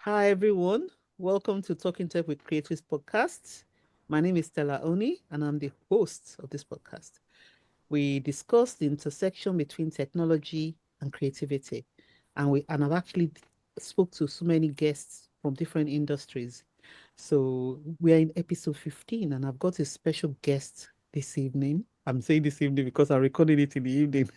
Hi, everyone. Welcome to Talking Tech with Creatives podcast. My name is Stella Oni, and I'm the host of this podcast. We discuss the intersection between technology and creativity, and I've actually spoke to so many guests from different industries. So we are in episode 15, and I've got a special guest this evening. I'm saying this evening because I'm recording it in the evening.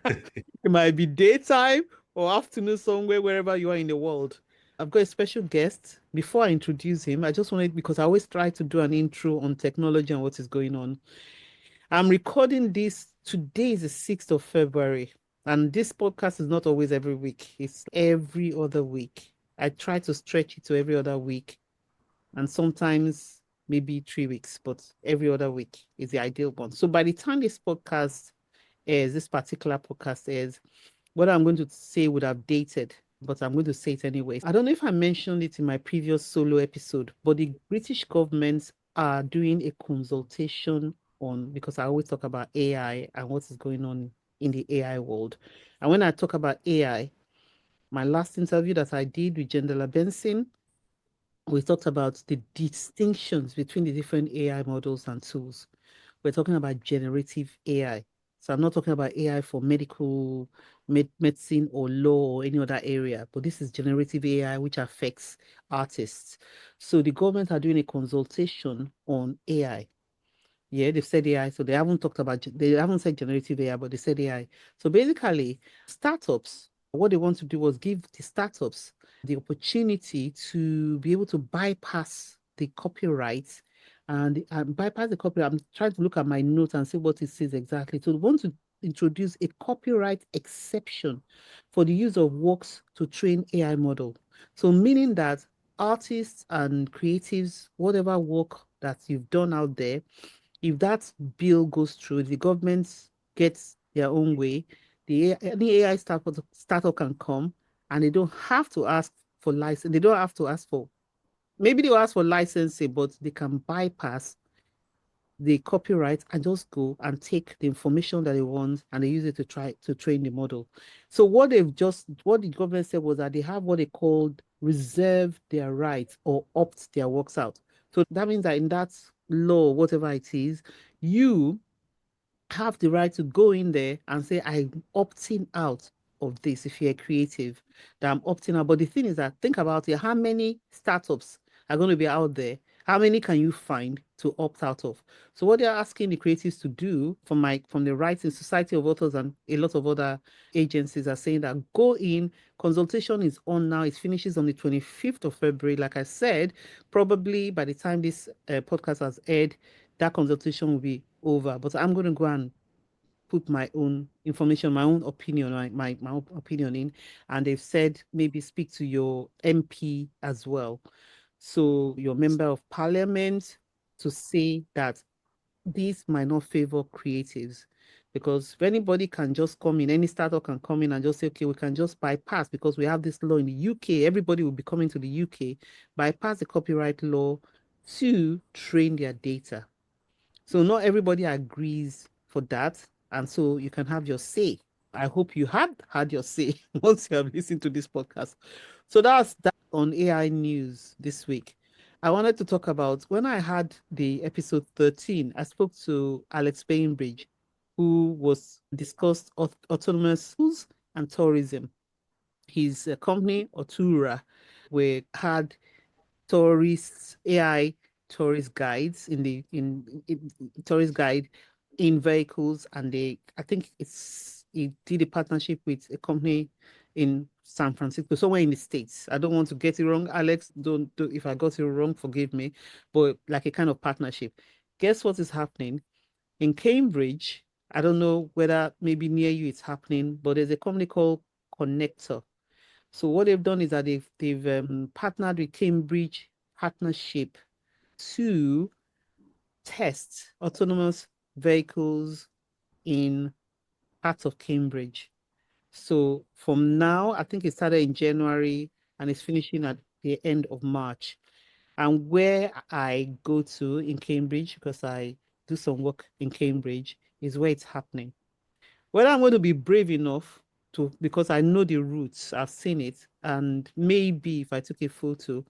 It might be daytime or afternoon somewhere, wherever you are in the world. I've got a special guest. Before I introduce him, I just wanted, because I always try to do an intro on technology and what is going on. I'm recording this today is the 6th of February, and this podcast is not always every week, it's every other week. I try to stretch it to every other week, and sometimes maybe 3 weeks, but every other week is the ideal one. So by the time this particular podcast is, what I'm going to say would have dated, but I'm going to say it anyway. I don't know if I mentioned it in my previous solo episode, but the British government are doing a consultation on, because I always talk about AI and what is going on in the AI world. And when I talk about AI, my last interview that I did with Jendela Benson, we talked about the distinctions between the different AI models and tools. We're talking about generative AI. So I'm not talking about AI for medical, medicine or law or any other area, but this is generative AI, which affects artists. So the government are doing a consultation on AI. Yeah, they've said AI. So they haven't talked about, they haven't said generative AI, but they said AI. So basically, startups, what they want to do was give the startups the opportunity to be able to bypass the copyright and bypass the copyright. I'm trying to look at my notes and see what it says exactly. So they want to introduce a copyright exception for the use of works to train AI model. So meaning that artists and creatives, whatever work that you've done out there, if that bill goes through, the government gets their own way, any AI startup can come and they don't have to ask for license. They don't have to ask for, maybe they'll ask for licensing, but they can bypass the copyright and just go and take the information that they want and they use it to try to train the model. So what the government said was that they have what they called reserve their rights or opt their works out. So that means that in that law, whatever it is, you have the right to go in there and say, I'm opting out of this if you're creative, that I'm opting out. But the thing is that think about it, how many startups are going to be out there? How many can you find to opt out of? So what they're asking the creatives to do from the Writing Society of Authors and a lot of other agencies are saying that go in, consultation is on now. It finishes on the 25th of February. Like I said, probably by the time this podcast has aired, that consultation will be over. But I'm going to go and put my own information, my own opinion, my own opinion in. And they've said maybe speak to your MP as well. So your member of parliament, to say that these might not favor creatives, because if anybody can just come in, any startup can come in and just say, okay, we can just bypass, because we have this law in the UK, everybody will be coming to the UK, bypass the copyright law to train their data. So not everybody agrees for that. And so you can have your say. I hope you had had your say once you have listened to this podcast. So that's that on AI news this week. I wanted to talk about, when I had the episode 13, I spoke to Alex Bainbridge, who was discussed autonomous schools and tourism. His company, Otura, we had tourists, AI tourist guides in tourist guide in vehicles, and I think he did a partnership with a company in San Francisco, somewhere in the States. I don't want to get it wrong, Alex. Don't do, if I got it wrong, forgive me, but like a kind of partnership. Guess what is happening in Cambridge? I don't know whether maybe near you it's happening, but there's a company called Connector. So what they've done is that they've partnered with Cambridge Partnership to test autonomous vehicles in parts of Cambridge. So from now, I think it started in January and it's finishing at the end of March. And where I go to in Cambridge, because I do some work in Cambridge, is where it's happening. Whether I'm going to be brave enough because I know the roots. I've seen it, and maybe if I took a photo,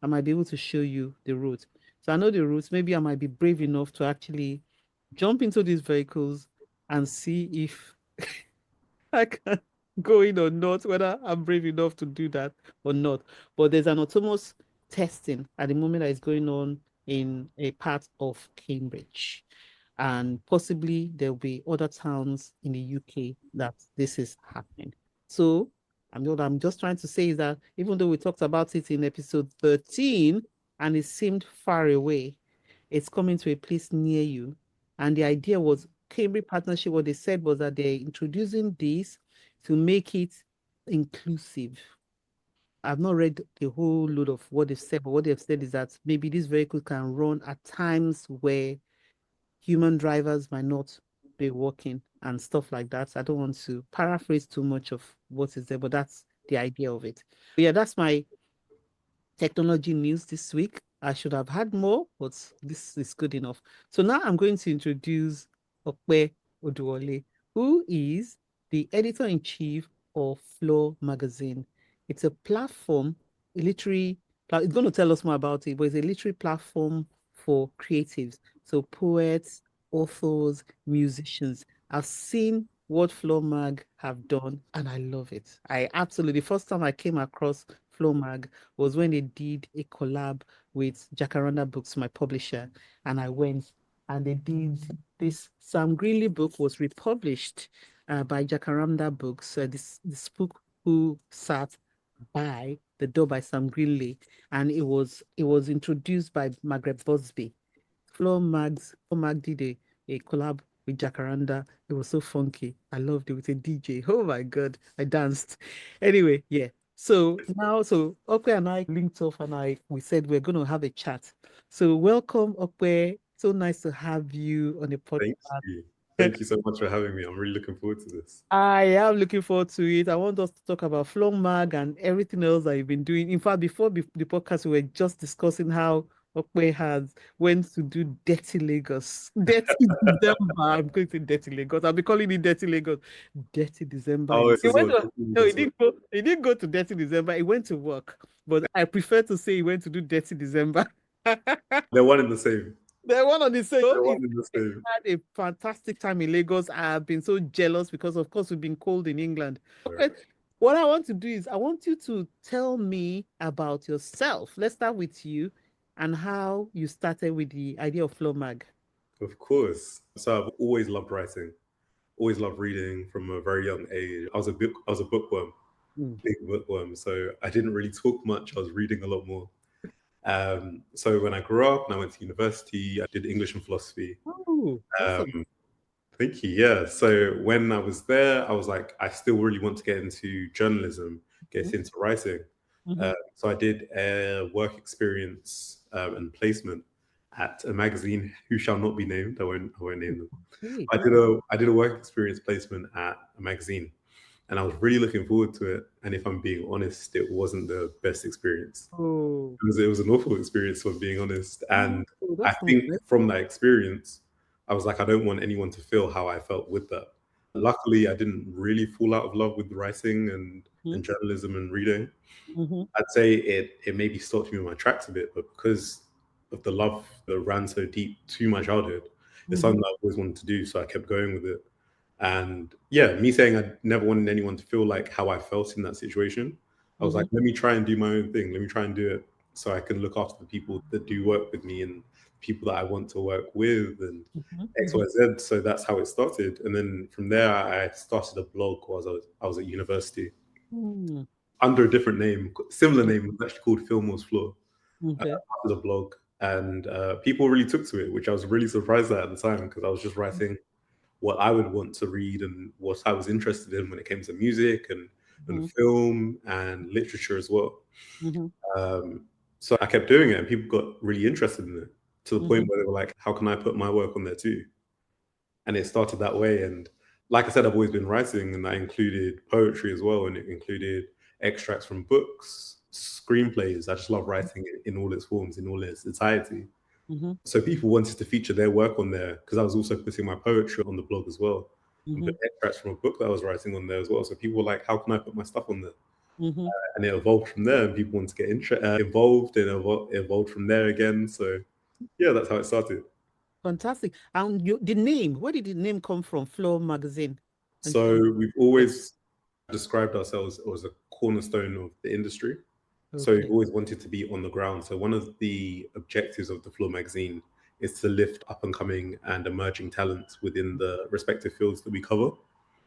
I might be able to show you the route. So I know the routes. Maybe I might be brave enough to actually jump into these vehicles and see if I can go in or not, whether I'm brave enough to do that or not. But there's an autonomous testing at the moment that is going on in a part of Cambridge. And possibly there'll be other towns in the UK that this is happening. So what I'm just trying to say is that even though we talked about it in episode 13 and it seemed far away, it's coming to a place near you. And the idea was Cambridge Partnership, what they said was that they're introducing this to make it inclusive. I've not read the whole load of what they've said, but what they've said is that maybe this vehicle can run at times where human drivers might not be working and stuff like that. I don't want to paraphrase too much of what is there, but that's the idea of it. But yeah, that's my technology news this week. I should have had more, but this is good enough. So now I'm going to introduce Ope Oduwole, who is the editor-in-chief of Flow magazine. It's a platform, a literary, it's going to tell us more about it, but it's a literary platform for creatives. So poets, authors, musicians. I've seen what Flow Mag have done, and I love it. I absolutely, the first time I came across Flow Mag was when they did a collab with Jacaranda Books, my publisher, and I went and they did this. Sam Greenley book was republished by Jacaranda Books. This book who sat by the door by Sam Greenley, and it was introduced by Margaret Busby. Flo Mag did a collab with Jacaranda. It was so funky. I loved it with a DJ. Oh my God, I danced. Anyway, yeah. So now, so Okwe and I linked off and we said we're going to have a chat. So welcome, Okwe. So nice to have you on the Thank podcast. you. Thank you so much for having me. I'm really looking forward to this. I am looking forward to it. I want us to talk about Flong Mag and everything else that you've been doing. In fact, before the podcast, we were just discussing how Okwe has went to do Dirty Lagos. Dirty December. I'm going to Dirty Lagos. I'll be calling it Dirty Lagos. Dirty December. Oh, this He is went what to, no, this is what he didn't go to Dirty December. He went to work. But I prefer to say he went to do Dirty December. they're one and the same. They're one on the same. They're one and the same. Had a fantastic time in Lagos. I have been so jealous because, of course, we've been cold in England. Okay, what I want to do is I want you to tell me about yourself. Let's start with you and how you started with the idea of Flow Mag. Of course. So I've always loved writing, always loved reading from a very young age. I was a bookworm, Mm. big bookworm. So I didn't really talk much. I was reading a lot more. So when I grew up and I went to university, I did English and philosophy. Oh, awesome. Um, Thank you. Yeah. So when I was there, I was like, I still really want to get into journalism, get into writing. Mm-hmm. So I did a work experience and placement at a magazine who shall not be named. I won't name them. Okay. I did a work experience placement at a magazine, and I was really looking forward to it. And if I'm being honest, it wasn't the best experience. Oh, It was an awful experience, for being honest. And oh, I that's not think good. from that experience, I was like, I don't want anyone to feel how I felt with that. Luckily, I didn't really fall out of love with writing and journalism and reading. Mm-hmm. I'd say it maybe stopped me in my tracks a bit, but because of the love that ran so deep to my childhood, it's Mm-hmm. something that I've always wanted to do. So I kept going with it. And yeah, me saying I never wanted anyone to feel like how I felt in that situation, I was Mm-hmm. like, let me try and do my own thing. Let me try and do it so I can look after the people that do work with me and people that I want to work with and X, Mm-hmm. Y, Z. So that's how it started. And then from there, I started a blog while I was at university Mm-hmm. under a different name, similar name, it was actually called Fillmore's Floor. Okay. Started a blog, and people really took to it, which I was really surprised at the time because I was just writing what I would want to read and what I was interested in when it came to music and Mm-hmm. film and literature as well. Mm-hmm. Um, so I kept doing it, and people got really interested in it to the Mm-hmm. point where they were like, "How can I put my work on there too?" And it started that way. And like I said, I've always been writing, and that included poetry as well, and it included extracts from books, screenplays. I just love writing in all its forms, in all its entirety. Mm-hmm. So people wanted to feature their work on there because I was also putting my poetry on the blog as well. Mm-hmm. put extracts from a book that I was writing on there as well. So people were like, how can I put my stuff on there? Mm-hmm. And it evolved from there, and people wanted to get involved, and evolved from there again. So yeah, that's how it started. Fantastic. And you, the name, where did the name come from? Flow Magazine. And So we've always described ourselves as a cornerstone of the industry. So we've okay. always wanted to be on the ground. So one of the objectives of the Floor magazine is to lift up and coming and emerging talent within the respective fields that we cover.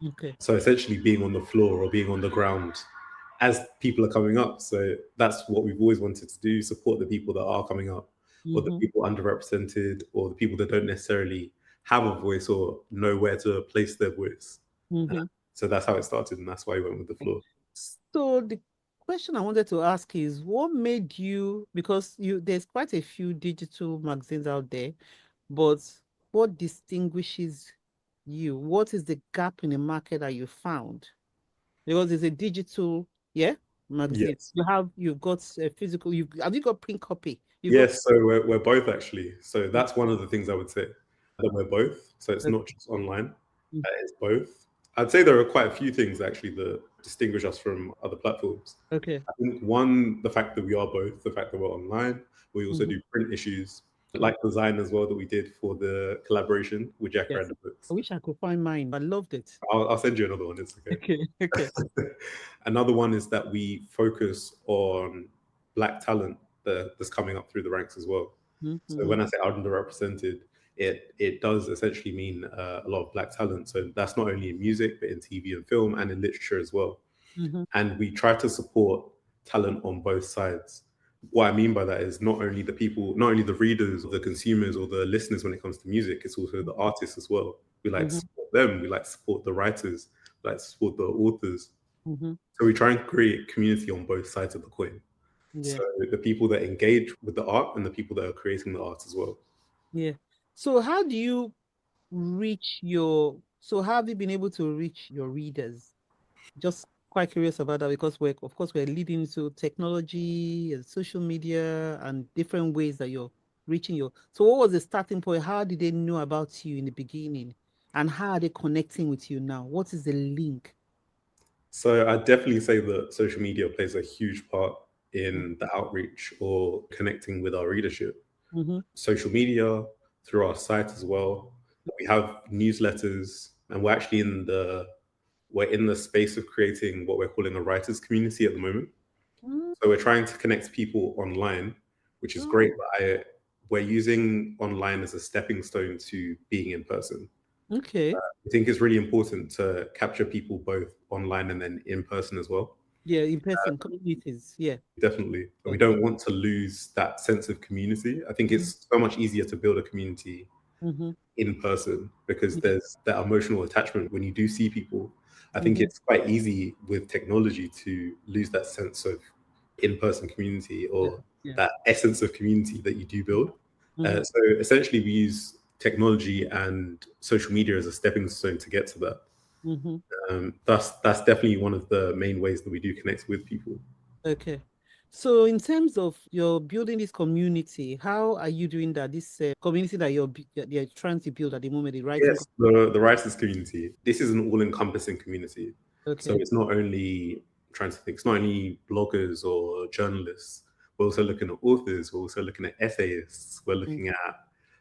Okay. So essentially being on the floor or being on the ground as people are coming up. So that's what we've always wanted to do, support the people that are coming up, or the Mm-hmm. people underrepresented, or the people that don't necessarily have a voice or know where to place their voice. Mm-hmm. So that's how it started, and that's why we went with the floor. So the question I wanted to ask is what made you, because there's quite a few digital magazines out there, but what distinguishes you? What is the gap in the market that you found? Because it's a digital, yeah, magazine. Yes. You've got a physical, have you got print copy? You've got Yes, so we're both actually. So that's one of the things I would say, that we're both. So it's not just online, it's both. I'd say there are quite a few things actually that distinguish us from other platforms. okay. I think one, the fact that we are both, the fact that we're online. We also Mhm. do print issues, Okay. like design as well, that we did for the collaboration with Jack Yes. Random I Books. wish I could find mine. I loved it. I'll send you another one. It's okay. Okay. Okay. Another one is that we focus on black talent that's coming up through the ranks as well. So Mm-hmm. when I say underrepresented, it does essentially mean a lot of black talent. So that's not only in music, but in TV and film and in literature as well. Mm-hmm. And we try to support talent on both sides. What I mean by that is not only the people, not only the readers, or the consumers, or the listeners when it comes to music, it's also the artists as well. We like to Mm-hmm. support them. We like to support the writers. We like to support the authors. Mm-hmm. So we try and create community on both sides of the coin. Yeah. So the people that engage with the art and the people that are creating the art as well. Yeah. So how do you reach your, so how have you been able to reach your readers? Just quite curious about that because of course, we're leading into technology and social media and different ways that you're reaching your. So, what was the starting point? How did they know about you in the beginning, and how are they connecting with you now? What is the link? So I definitely say that social media plays a huge part in the outreach or connecting with our readership. Mm-hmm. Social media, through our site as well. We have newsletters, and we're in the space of creating what we're calling a writers community at the moment. So we're trying to connect people online, which is great. Oh, We're using online as a stepping stone to being in person. okay. I think it's really important to capture people both online and then in person as well. Yeah, in person communities. Yeah. Definitely. We Yeah. don't want to lose that sense of community. I think it's so much easier to build a community Mm-hmm. in person because Yeah. there's that emotional attachment when you do see people. I think Mm-hmm. it's quite easy with technology to lose that sense of in-person community Yeah. or Yeah. that essence of community that you do build. Mm-hmm. So essentially, we use technology and social media as a stepping stone to get to that. Mm-hmm. That's definitely one of the main ways that we do connect with people. Okay. So in terms of your building this community, how are you doing that? This community that you're trying to build at the moment, the writing. Yes, the writers community. This is an all-encompassing community. So Okay. it's not only trying to think, it's not only bloggers or journalists. We're also looking at authors. We're also looking at essayists. We're looking at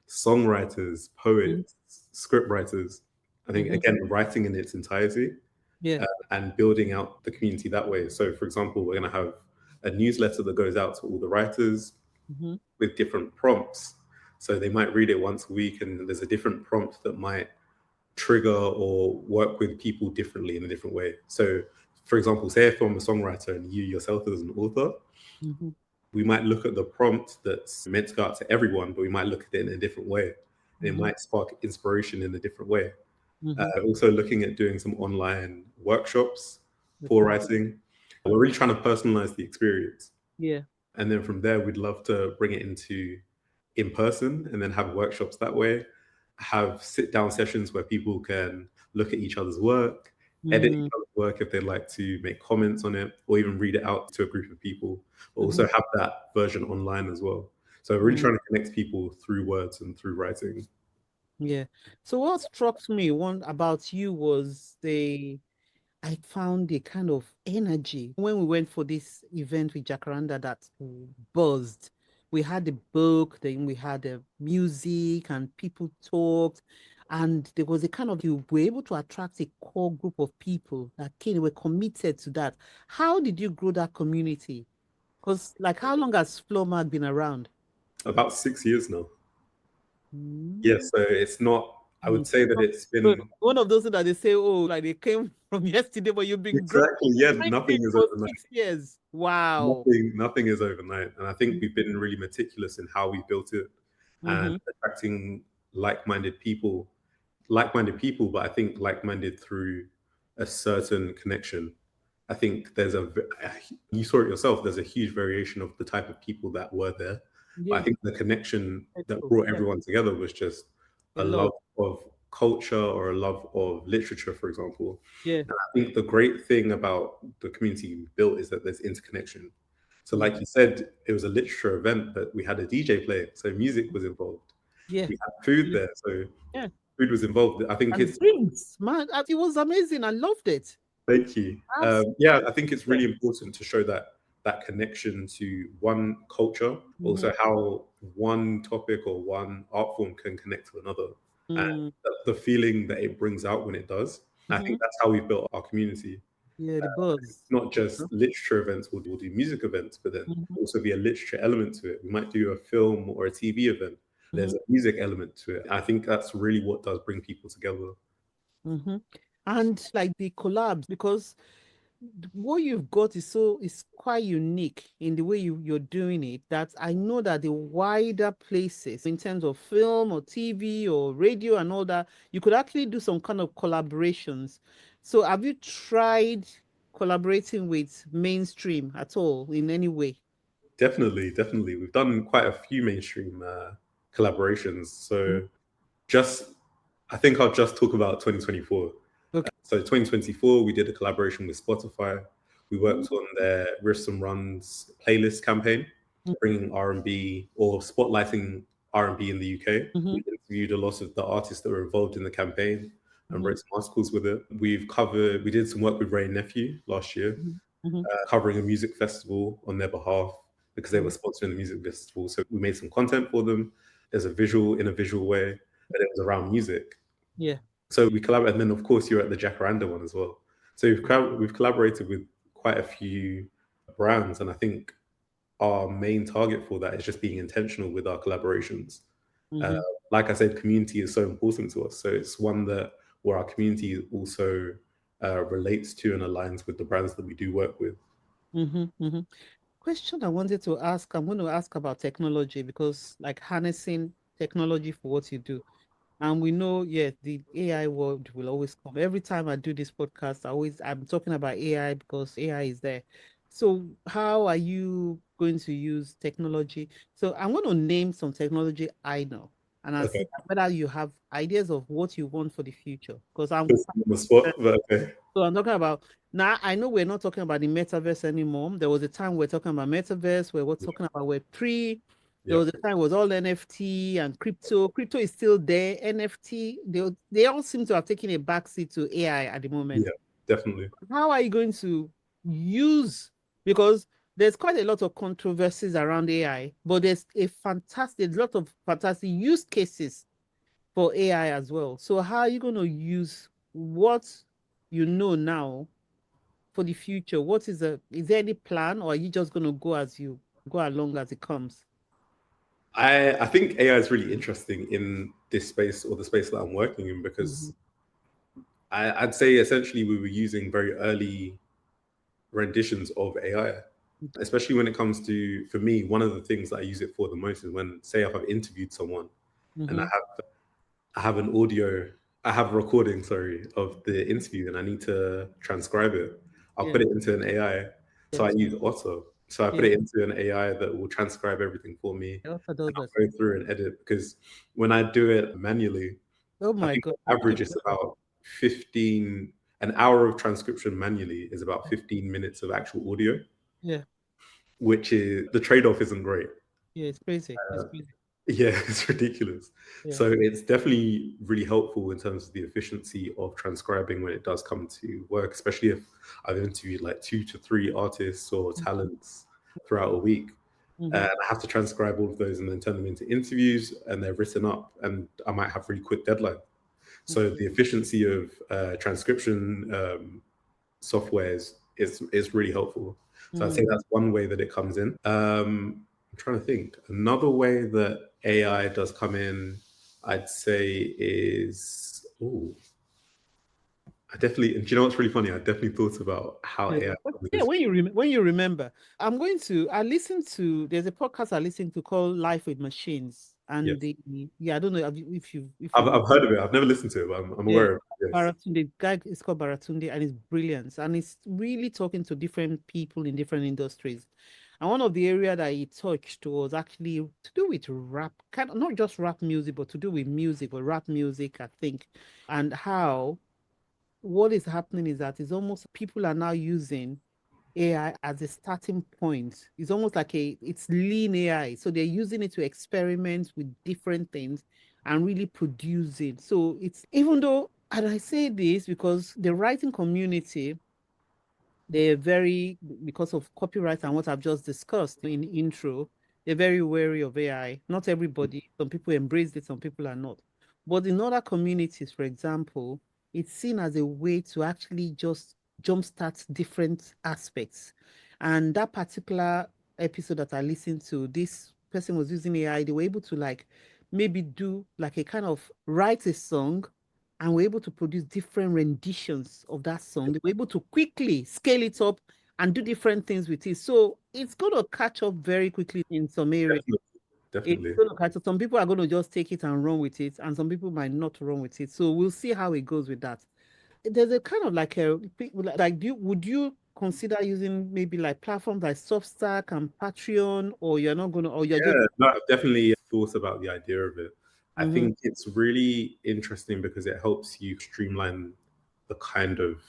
songwriters, Mm-hmm. poets, script writers. I think Mm-hmm. again, writing in its entirety Yeah. and building out the community that way. So, for example, we're going to have a newsletter that goes out to all the writers Mm-hmm. with different prompts. So they might read it once a week, and there's a different prompt that might trigger or work with people differently in a different way. So, for example, say if I'm a songwriter and you yourself as an author, Mm-hmm. we might look at the prompt that's meant to go out to everyone, but we might look at it in a different way. And it Mm-hmm. might spark inspiration in a different way. Mm-hmm. Also, looking at doing some online workshops for Okay. writing. We're really trying to personalize the experience. Yeah. And then from there, we'd love to bring it into in person and then have workshops that way, have sit down sessions where people can look at each other's work, edit each Mm-hmm. other's work if they'd like to make comments on it, or even read it out to a group of people, but Mm-hmm. also have that version online as well. So we're really trying to connect people through words and through writing. Yeah. So what struck me one about you was I found a kind of energy when we went for this event with Jacaranda that buzzed. We had the book, then we had the music, and people talked. And there was a kind of, you were able to attract a core group of people that came, were committed to that. How did you grow that community? Because, like, how long has Flowmark been around? About 6 years now. Yeah, Mm. so it's not. I would say that it's So been one of those things that they say, oh, like they came from yesterday, but you've been growing exactly. Yeah, nothing it is for overnight. 6 years. Wow. Nothing is overnight, and I think we've been really meticulous in how we built it and Mm-hmm. attracting like-minded people. Like-minded people, but I think like-minded through a certain connection. I think you saw it yourself. There's a huge variation of the type of people that were there, but I Yeah. think the connection that Cool. brought Yeah. everyone together was just A a lot. love of culture or a love of literature, for example. Yeah. And I think the great thing about the community we built is that there's interconnection. So, Mm. like you said, it was a literature event, but we had a DJ play, so music was involved. Yeah. We had food Yeah. there, so Yeah. food was involved. I think And it's drinks, man, it was amazing. I loved it. thank you. Absolutely. Yeah, I think it's Yeah. really important to show that connection to one culture, Mm-hmm. also how one topic or one art form can connect to another, and Mm-hmm. the feeling that it brings out when it does. I think that's how we've built our community. Yeah, the buzz. It's not just literature events, we'll do music events, but then Mm-hmm. also be a literature element to it. We might do a film or a TV event. There's a music element to it. I think that's really what does bring people together. Mm-hmm. And like the collabs, because what you've got is quite unique in the way you're doing it, that I know that the wider places in terms of film or TV or radio and all that, you could actually do some kind of collaborations. So have you tried collaborating with mainstream at all in any way? Definitely, definitely. We've done quite a few mainstream collaborations. Mhm. So just, I think I'll just talk about 2024. Okay. So 2024, we did a collaboration with Spotify. We worked on their Riffs and Runs playlist campaign, bringing R&B or spotlighting R&B in the UK. Mm-hmm. We interviewed a lot of the artists that were involved in the campaign and Mm-hmm. wrote some articles with it. We did some work with Ray Nephew last year, Mm-hmm. covering a music festival on their behalf because they were Mm-hmm. sponsoring the music festival. So we made some content for them. There's a visual in a visual way, but it was around music. Yeah. So we collaborate, and then of course you're at the Jacaranda one as well. So we've collaborated with quite a few brands, and I think our main target for that is just being intentional with our collaborations. Uh, Mm-hmm. like I said, community is so important to us. So it's one that where our community also relates to and aligns with the brands that we do work with. Mm-hmm. Mm-hmm. Question I wanted to ask, I'm going to ask about technology because like harnessing technology for what you do. And we know, yeah, the AI world will always come. Every time I do this podcast, I'm talking about AI because AI is there. So how are you going to use technology? So I'm going to name some technology I know, and I'll Okay, see whether you have ideas of what you want for the future. Because put on the spot, but okay, so I'm talking about now. I know we're not talking about the metaverse anymore. There was a time we're talking about metaverse, where we're talking about Web3. There yeah, was a time it was all NFT and crypto. Crypto is still there. NFT, they all seem to have taken a backseat to AI at the moment. yeah, definitely. How are you going to use, because there's quite a lot of controversies around AI, but there's a lot of fantastic use cases for AI as well. So how are you going to use what you know now for the future? Is there any plan, or are you just going to go along as it comes? I think AI is really interesting in this space or the space that I'm working in Mhm. because I'd say essentially we were using very early renditions of AI, especially when it comes to, for me, one of the things that I use it for the most is when, say, if I've interviewed someone and Mhm. I have an audio, I have a recording, sorry, of the interview and I need to transcribe it. I'll Yeah. put it into an AI. So I Yes. use Otto. So I put Yeah. it into an AI that will transcribe everything for me It also and does that. I'll go through and edit because when I do it manually, Oh I my think God. on average it's about 15, an hour of transcription manually is about 15 minutes of actual audio, Yeah. which is the trade off isn't great. Yeah. It's crazy. It's crazy. Yeah, it's ridiculous. Yeah. So it's definitely really helpful in terms of the efficiency of transcribing when it does come to work, especially if I've interviewed like 2 to 3 artists or talents throughout a week. Mm-hmm. And I have to transcribe all of those and then turn them into interviews, and they're written up, and I might have really quick deadline. So the efficiency of transcription software is really helpful. So I'd say Mm-hmm. that's one way that it comes in. I'm trying to think. Another way that AI does come in, I'd say is I definitely. And do you know what's really funny? I definitely thought about how Yeah. AI But comes yeah, into. when you remember, I listened to there's a podcast I listened to called Life with Machines. And Yes, the yeah, I don't know if I've you I've heard of it. I've never listened to it, but I'm yeah, aware of it. Yes. Baratunde, the guy is called Baratunde and it's brilliant. And it's really talking to different people in different industries. And one of the area that he touched was actually to do with rap, kind of not just rap music, but to do with music or rap music, I think. And how what is happening is that it's almost people are now using AI as a starting point. It's almost like it's lean AI. So they're using it to experiment with different things and really produce it. So it's even though, and I say this because the writing community, they're very, because of copyright and what I've just discussed in the intro, they're very wary of AI. Not everybody, some people embrace it, some people are not. But in other communities, for example, it's seen as a way to actually just jumpstart different aspects. And that particular episode that I listened to, this person was using AI, they were able to like maybe do like a kind of write a song and were able to produce different renditions of that song. They were able to quickly scale it up and do different things with it. So it's going to catch up very quickly in some areas. Definitely, It's definitely. going to catch up. Some people are going to just take it and run with it, and some people might not run with it. So we'll see how it goes with that. There's a kind of like like would you consider using maybe like platforms like Substack and Patreon, or you're not gonna, or you're just Yeah, no, I've definitely thought about the idea of it. I mm-hmm, think it's really interesting because it helps you streamline the kind of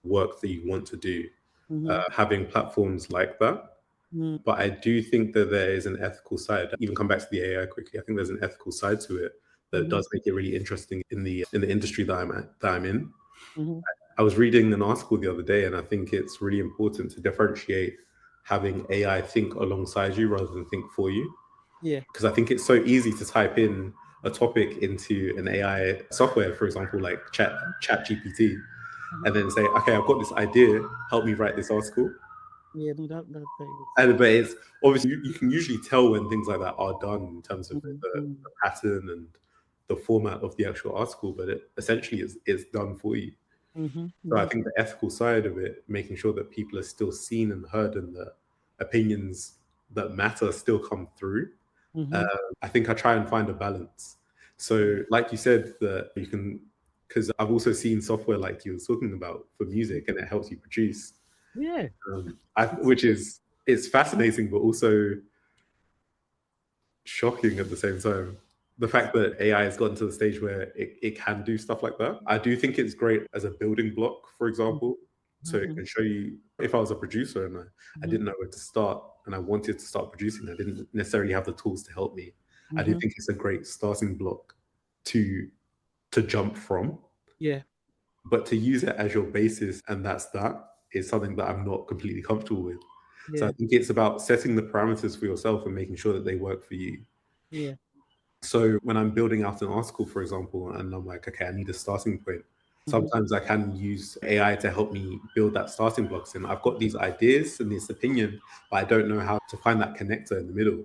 work that you want to do, mm-hmm, having platforms like that. mm-hmm, But I do think that there is an ethical side. Even come back to the AI quickly. I think there's an ethical side to it that mm-hmm, does make it really interesting in the industry that I'm in. mm-hmm. I was reading an article the other day, and I think it's really important to differentiate having AI think alongside you rather than think for you, Yeah. because I think it's so easy to type in a topic into an AI software, for example, like Chat GPT, Mhm. and then say, okay, I've got this idea, help me write this article. Yeah, no, that is. And but it's obviously you can usually tell when things like that are done in terms of Mhm, the pattern and the format of the actual article, but it essentially is done for you. mhm, So I mhm, think the ethical side of it, making sure that people are still seen and heard and the opinions that matter still come through. mhm, I think I try and find a balance. So, like you said, that you can, because I've also seen software like you were talking about for music, and it helps you produce, yeah. It's which is it's fascinating, but also shocking at the same time. The fact that AI has gotten to the stage where it can do stuff like that. I do think it's great as a building block, for example. So it mhm, can show you if I was a producer and I mhm, didn't know where to start and I wanted to start producing, I didn't necessarily have the tools to help me. I do mhm. think it's a great starting block to to jump from, Yeah, but to use it as your basis and that's that is something that I'm not completely comfortable with. So I yeah, think it's about setting the parameters for yourself and making sure that they work for you. yeah. So when I'm building out an article, for example, and I'm like, okay, I need a starting point. Mhm, Sometimes I can use AI to help me build that starting blocks. And I've got these ideas and this opinion, but I don't know how to find that connector in the middle.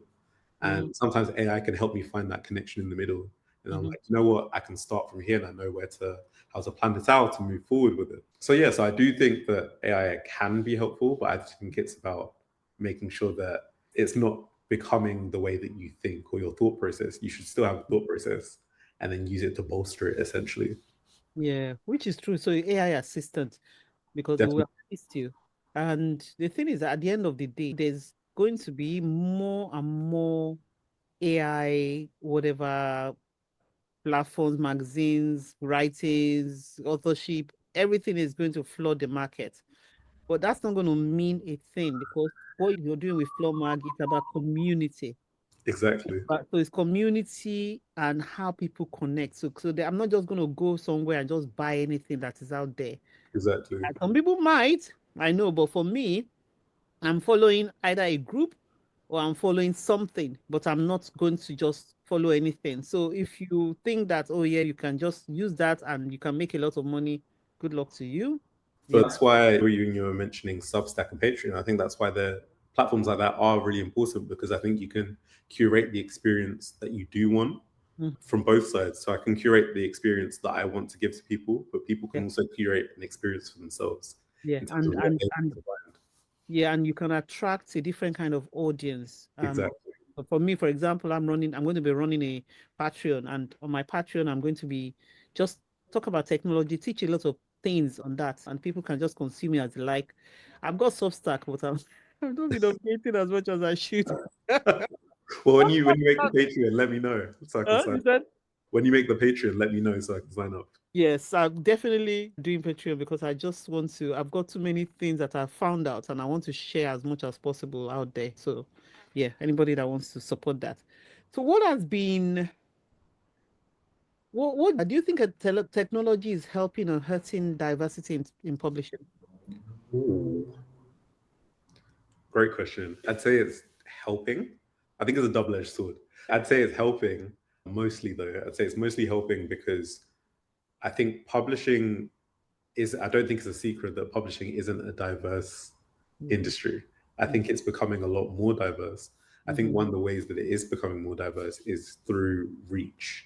mhm, And sometimes AI can help me find that connection in the middle. And I'm mhm. like, you know what? I can start from here and I know where to how to plan this out and move forward with it. So yes, I do think that AI can be helpful, but I think it's about making sure that it's not becoming the way that you think or your thought process. You should still have a thought process and then use it to bolster it essentially. Yeah, which is true. So AI assistant, because it will Definitely. assist you. And the thing is, at the end of the day, there's going to be more and more AI, whatever platforms, magazines, writings, authorship, everything is going to flood the market. But that's not going to mean a thing because what you're doing with Flow Mag is about community. Exactly. But so it's community and how people connect. I'm not just going to go somewhere and just buy anything that is out there. Exactly. And some people might, I know, but for me, I'm following either a group or I'm following something, but I'm not going to just follow anything. So if you think that, oh yeah, you can just use that and you can make a lot of money, good luck to you. But Yeah. that's why when you were mentioning Substack and Patreon, I think that's why the platforms like that are really important, because I think you can curate the experience that you do want Mm, from both sides. So I can curate the experience that I want to give to people, but people yeah. can also curate an experience for themselves Yeah. in terms of And what and they and want to find. yeah, and you can attract a different kind of audience. Exactly. So for me, for example, I'm going to be running a Patreon, and on my Patreon, I'm going to be just talk about technology, teach a lot of things on that, and people can just consume it as they like. I've got Substack, but I'm not been updating as much as I should. Well, when you make the Patreon, let me know so I can sign You up. said? When you make the Patreon, let me know so I can sign up. Yes, I'm definitely doing Patreon because I just want to. I've got too many things that I found out, and I want to share as much as possible out there. So, yeah, anybody that wants to support that. So, what has been what do you think technology is helping or hurting diversity in publishing? Ooh, great question. I'd say it's helping. I think it's a double-edged sword. I'd say it's helping mostly, though. I'd say it's mostly helping because I think publishing is, I don't think it's a secret that publishing isn't a diverse Mm, industry. I mm, think it's becoming a lot more diverse. I think mhm. one of the ways that it is becoming more diverse is through reach.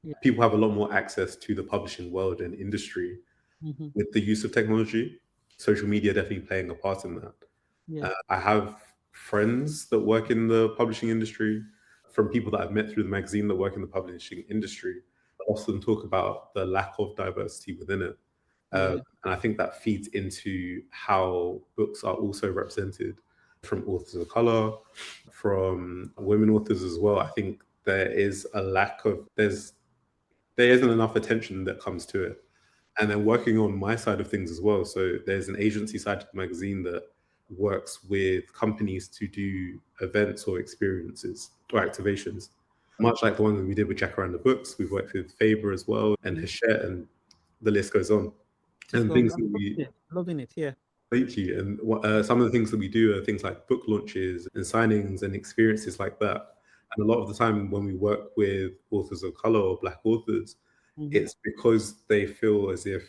Yeah. People have a lot more access to the publishing world and industry Mhm. with the use of technology. Social media definitely playing a part in that. Yeah. I have friends that work in the publishing industry, from people that I've met through the magazine that work in the publishing industry, often talk about the lack of diversity within it. Yeah. And I think that feeds into how books are also represented from authors of color, from women authors as well. I think there is a lack of, there isn't enough attention that comes to it. And then working on my side of things as well. So there's an agency side to the magazine that works with companies to do events or experiences or activations. Much like the one that we did with Jacaranda Books, we've worked with Faber as well and Mm. Hachette, and the list goes on. It And was, things I'm that we, loving it. Yeah. thank you. And some of the things that we do are things like book launches and signings and experiences like that. And a lot of the time when we work with authors of color or Black authors, Hmm. it's because they feel as if,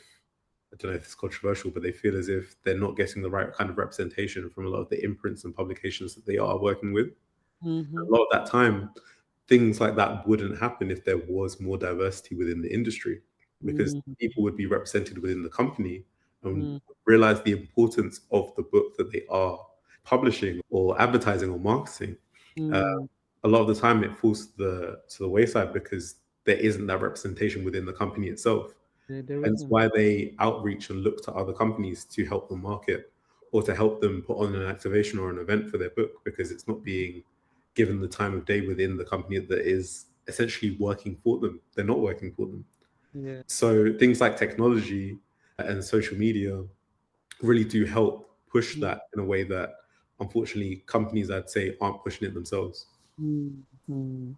I don't know if it's controversial, but they feel as if they're not getting the right kind of representation from a lot of the imprints and publications that they are working with. Hmm. A lot of that time, things like that wouldn't happen if there was more diversity within the industry, because Mm, people would be represented within the company and mm, realize the importance of the book that they are publishing or advertising or marketing. Uh, mm. a lot of the time, it falls to the wayside because there isn't that representation within the company itself. There Hence isn't. why they outreach and look to other companies to help them market or to help them put on an activation or an event for their book, because it's not being given the time of day within the company that is essentially working for them. They're not working for them. Yeah. So things like technology and social media really do help push Mm, that in a way that unfortunately companies, I'd say, aren't pushing it themselves. mm, mm.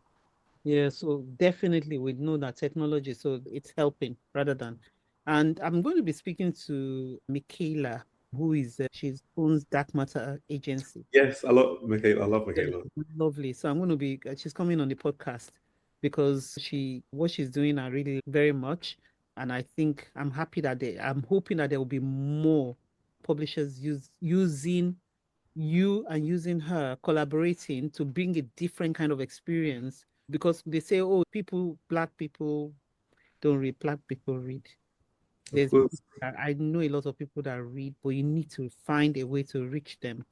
Yeah, so definitely we know that technology, so it's helping rather than. And I'm going to be speaking to Michaela, who is she's owns Dark Matter Agency. Yes, I love Michaela. I love Yes, Michaela. lovely. So I'm going to be she's coming on the podcast because she what she's doing I really very much, and I think I'm happy that I'm hoping that there will be more publishers using you and using her collaborating to bring a different kind of experience because they say, oh, black people don't read, black people read. Of There's course, I know a lot of people that read, but you need to find a way to reach them,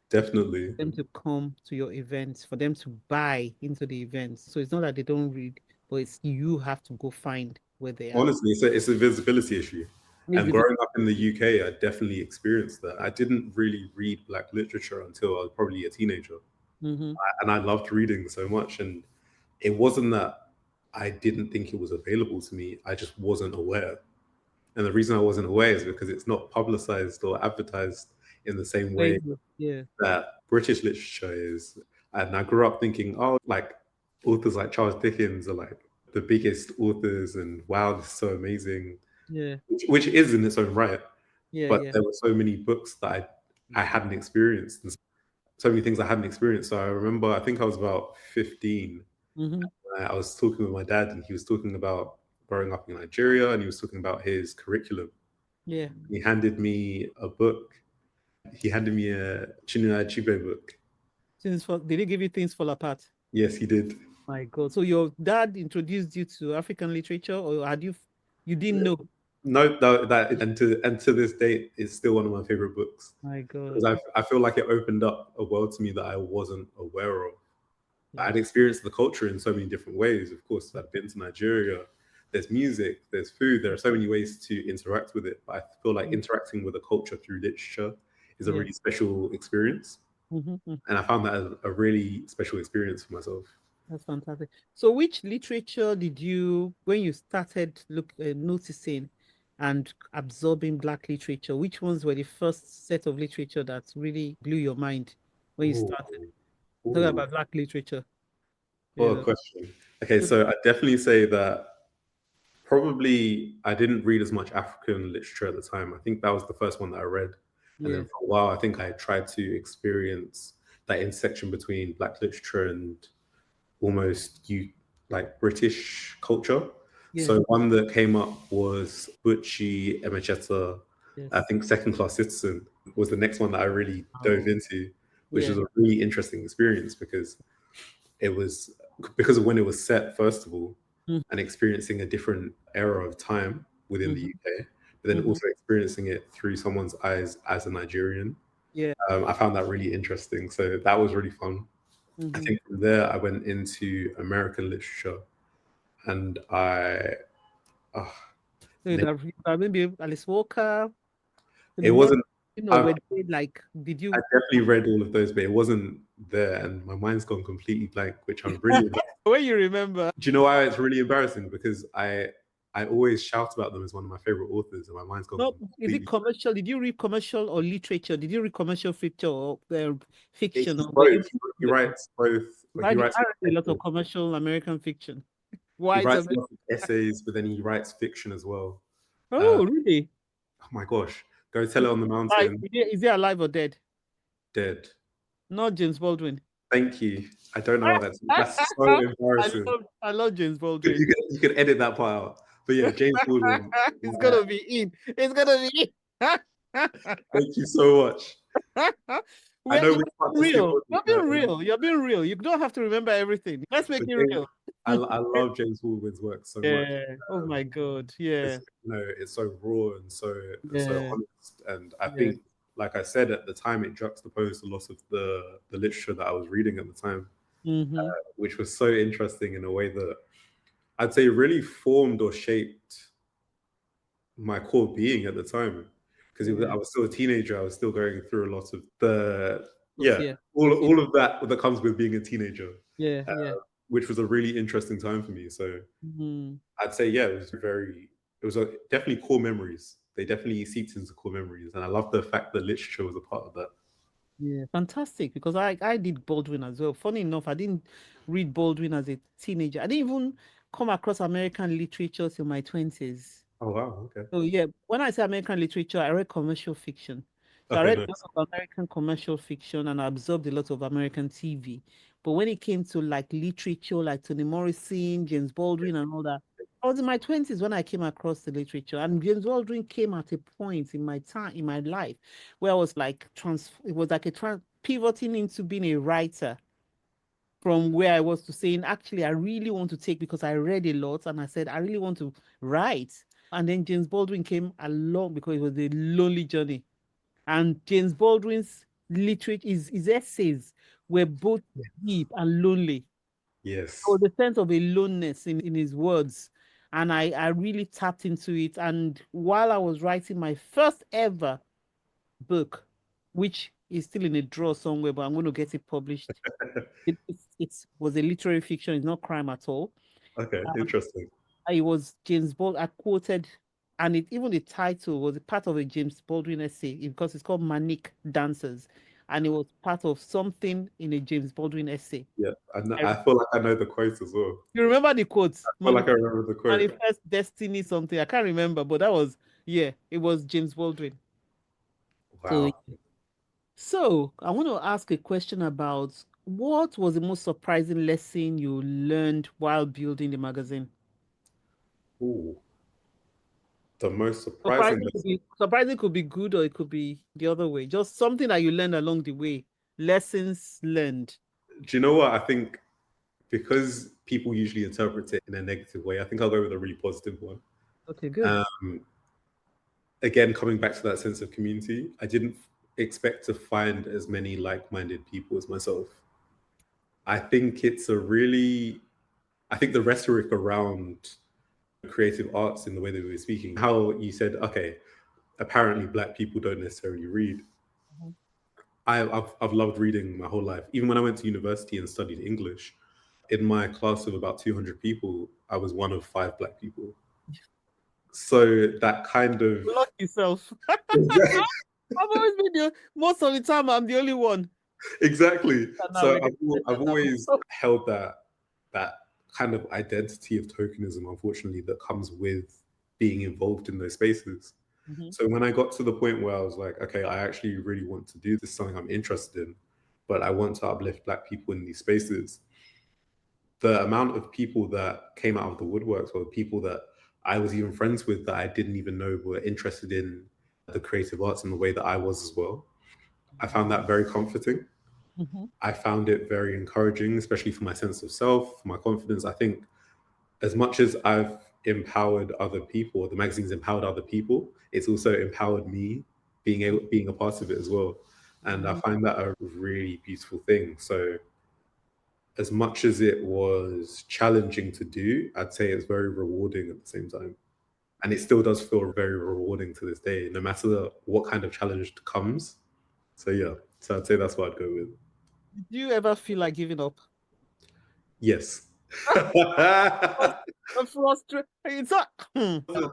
definitely. them to come to your events, for them to buy into the events. So it's not that they don't read, but it's you have to go find where they are. Honestly, it's a visibility issue. It's And a bit. growing up in the UK, I definitely experienced that. I didn't really read Black literature until I was probably a teenager. Mm-hmm, And I loved reading so much. And it wasn't that I didn't think it was available to me, I just wasn't aware. And the reason I wasn't aware is because it's not publicized or advertised in the same way very good. Yeah. that British literature is. And I grew up thinking, oh, like authors like Charles Dickens are like the biggest authors, and wow, this is so amazing, Yeah. which is in its own right. Yeah. But Yeah. there were so many books that I hadn't experienced, and so many things I hadn't experienced. So I remember, I think I was about 15. Mm-hmm. I was talking with my dad, and he was talking about growing up in Nigeria, and he was talking about his curriculum. Yeah. He handed me a book. He handed me a Chinua Achebe book. Did he give you Things Fall Apart? Yes, he did. My God. So your dad introduced you to African literature, or you didn't know? No, that and to this date, it's still one of my favorite books My because God. I feel like it opened up a world to me that I wasn't aware of. Yeah. I'd experienced the culture in so many different ways. Of course, I've been to Nigeria. There's music, there's food. There are so many ways to interact with it. But I feel like interacting with a culture through literature is a Yeah. really special experience, Mm-hmm. and I found that a really special experience for myself. That's fantastic. So, which literature did when you started noticing and absorbing Black literature, which ones were the first set of literature that really blew your mind when you Ooh, started talking ooh, about Black literature? You what a know, question. Okay, so I definitely say that probably I didn't read as much African literature at the time. I think that was the first one that I read. And then yeah, for a while, I think I tried to experience that intersection between Black literature and almost like British culture. yeah, So one that came up was Bucci Emecheta. I yes. think Second Class Citizen was the next one that I really dove Oh, into, which yeah. was a really interesting experience because it was because of when it was set, first of all, and experiencing a different era of time within the Mm-hmm. UK, but then Hmm. also experiencing it through someone's eyes as a Nigerian. Yeah. I found that really interesting. So that was really fun. I Hmm. think from there I went into American literature, and oh, So you'd have maybe Alice Walker, it Toni Morrison, wasn't. were I, they like, did I you? definitely read all of those, but it wasn't there, and my mind's gone completely blank, which I'm really. When you remember? Do you know why it's really embarrassing? Because I always shout about them as one of my favorite authors, and my mind's gone No, is it completely. commercial? Did you read commercial or literature? Did you read commercial fiction or fiction? He's Or were both. you? He writes both. I He did. writes. I read a lot of commercial American fiction. He White writes a American. lot of essays, but then he writes fiction as well. Uh, Oh, really? oh my gosh! Go Tell It on the Like, Mountain. is he alive or dead? Dead. Not James Baldwin. Thank you. I don't know why that's so I embarrassing. love James You Baldwin. could you could edit that part out. But yeah, James Baldwin. It's gonna be in. It's gonna be in. Thank you so much. I Well, know you're we're about being to skip real. on. You're being real. You're being real. You don't have to remember everything. Let's make But it James, real. I love James Baldwin's work so much. Yeah. Oh my God. It's Yeah. it's so raw and so Yeah. honest. And I Yeah. think, like I said at the time, it juxtaposed a lot of the literature that I was reading at the time, Mm-hmm. which was so interesting in a way that I'd say really formed or shaped my core being at the time. Because Yeah. I was still a teenager, I was still going through a lot of the yeah, Sophia. Sophia. all of that comes with being a teenager, Yeah. uh, Yeah. which was a really interesting time for me. So Mm-hmm. I'd say, yeah, it was definitely core memories. They definitely seeped into core memories, and I love the fact that literature was a part of that. Yeah. Fantastic. Because I did Baldwin as well. Funny enough, I didn't read Baldwin as a teenager. I didn't even come across American literature till my 20s. Oh wow, okay, So yeah, when I say American literature, I read commercial fiction. So I okay, read a lot nice. of American commercial fiction and I absorbed a lot of American TV. But when it came to like literature, like Toni Morrison, James Baldwin, and all that, I was in my 20s when I came across the literature. And James Baldwin came at a point in my time, in my life, where I was like it was like a pivoting into being a writer from where I was to saying, actually, I really want to take because I read a lot and I said, I really want to write. And then James Baldwin came along because it was a lonely journey. And James Baldwin's literature, his essays were both deep and lonely. Yes. So the sense of aloneness in his words. And I really tapped into it. And while I was writing my first ever book, which is still in a drawer somewhere, but I'm going to get it published. It was a literary fiction. It's not crime at all. Okay, Um, interesting. it was James Baldwin. I quoted, and even the title was a part of a James Baldwin essay because it's called Manic Dancers. and it was part of something in a James Baldwin essay. Yeah, I feel like I know the quote as well. You remember the quotes? I feel like I remember the quote. Manifest Destiny something. I can't remember, but that was, yeah, it was James Baldwin. So, Wow. so I want to ask a question about what was the most surprising lesson you learned while building the magazine? Ooh, the most surprising lesson. Surprising could be good or it could be the other way. Just something that you learned along the way. Lessons learned. Do you know what? I think because people usually interpret it in a negative way, I think I'll go with a really positive one. Okay, good. Um, Again, coming back to that sense of community, I didn't expect to find as many like-minded people as myself. I think it's a really, I think the rhetoric around creative arts in the way that we were speaking, how you said, okay, apparently Black people don't necessarily read. Mhm. I've loved reading my whole life. Even when I went to university and studied English, in my class of about 200 people, I was one of 5 Black people. So that kind of Lock yourself. I've always been the most of the time I'm the only one. exactly. And now So we're getting I've better now. always held that kind of identity of tokenism, unfortunately, that comes with being involved in those spaces. Mhm. So when I got to the point where I was like, okay, I actually really want to do this, something I'm interested in, but I want to uplift Black people in these spaces. The amount of people that came out of the woodworks, or people that I was even friends with that I didn't even know were interested in the creative arts in the way that I was as well, I found that very comforting. Mhm. I found it very encouraging, especially for my sense of self, for my confidence. I think as much as I've empowered other people, or the magazine's empowered other people, it's also empowered me being a part of it as well. And I Mhm. find that a really beautiful thing. So as much as it was challenging to do, I'd say it's very rewarding at the same time. And it still does feel very rewarding to this day, no matter what kind of challenge comes. So yeah, so I'd say that's what I'd go with. Did you ever feel like giving up? Yes. I'm frustrated. It's not.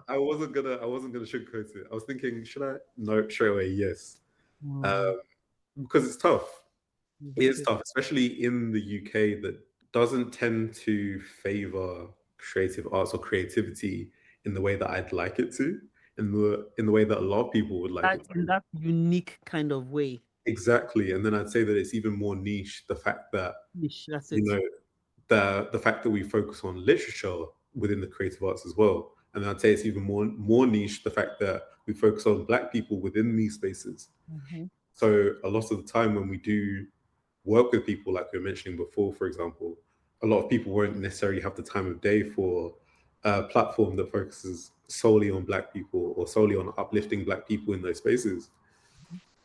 I wasn't gonna sugarcoat it. I was thinking, should I? No, straight away, yes. Mm, Um, because it's tough. It it is is. tough, especially in the UK that doesn't tend to favor creative arts or creativity in the way that I'd like it to, in the way that a lot of people would like That it in to. that unique kind of way. Exactly. And then I'd say that it's even more niche, the fact that, Ish, that's you it. know, the fact that we focus on literature within the creative arts as well. And I'd say it's even more niche, the fact that we focus on Black people within these spaces. Mhm. So a lot of the time when we do work with people like we were mentioning before, for example, a lot of people won't necessarily have the time of day for a platform that focuses solely on Black people or solely on uplifting Black people in those spaces.